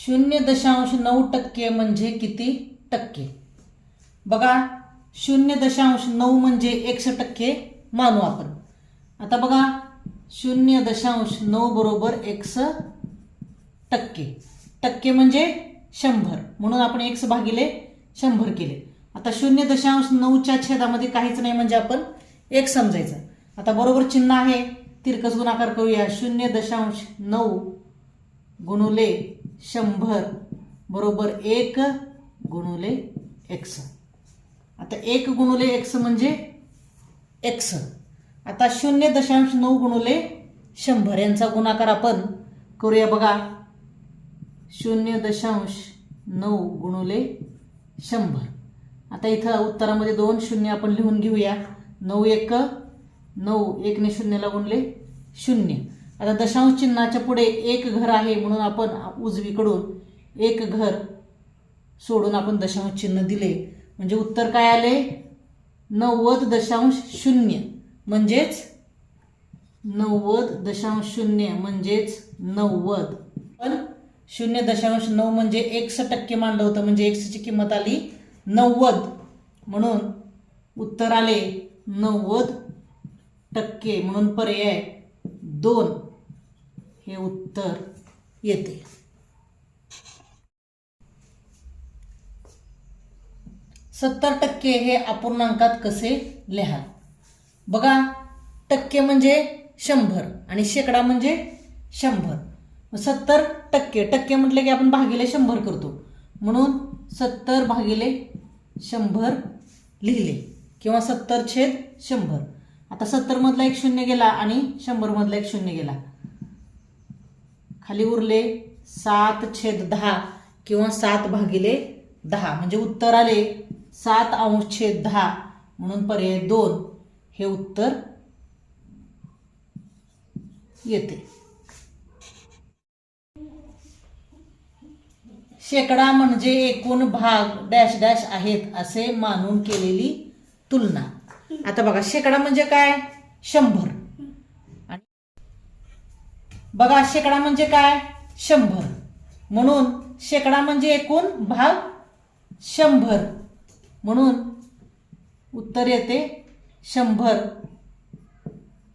0.9% म्हणजे किती टक्के? बघा 0.9 म्हणजे 100% मानू आपण. आता बघा 0.9 बरोबर 100%. टक्के म्हणजे 100 म्हणून आपण 1 भागिले 100 केले. आता 0.9च्या छेदामध्ये काहीच नाही म्हणजे आपण 1 समजायचं. आता बरोबर चिन्ह आहे, तिरकस गुणाकार करूया. 0.9 गुणुले 100 बरोबर 1 गुणुले x. आता 1 गुणुले x म्हणजे x. आता 0.9 गुणुले 100 यांचा गुणाकार आपण करूया. बघा 0.9 गुणुले 100. आता इथं उत्तरामध्ये 2 शून्य आपण लिहून घेऊया. 9 1 9, 1 ने 0 ला गुणले 0. आता दशांश चिन्हाच्या पुढे एक घर आहे म्हणून आपण उजवीकडून एक घर सोडून आपण दशांश चिन्ह दिले म्हणजे उत्तर काय आले? 90.0 म्हणजेच 90.0 म्हणजेच 90. पण 0.9 म्हणजे 100% मानलं होतं म्हणजे x ची किंमत आली 90 म्हणून उत्तर आले 90% म्हणून पर्याय 2 हे उत्तर येते. %% हे अपूर्णांकात कसे लिहाल? बघा टक्के म्हणजे 100 आणि शेकडा म्हणजे 100. 70% टक्के म्हटले की आपण भागिले 100 करतो म्हणून 70 भागिले 100 लिहिले किंवा 70/100. आता 70 मधला एक शून्य गेला आणि 100 मधला एक शून्य गेला. खाली उरले 7/10 किंवा 7/10 म्हणजे उत्तर आले 7/10 म्हणून पर्याय 2 हे उत्तर येते. शेकडा म्हणजे एकूण भाग डॅश डॅश आहेत असे मानून केलेली तुलना. आता बघा शेकडा म्हणजे काय? 100. बघा शेकडा म्हणजे काय? 100 म्हणून शेकडा म्हणजे एकूण भाग 100 म्हणून उत्तर येते 100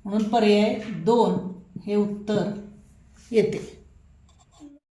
म्हणून पर्याय 2 हे उत्तर येते.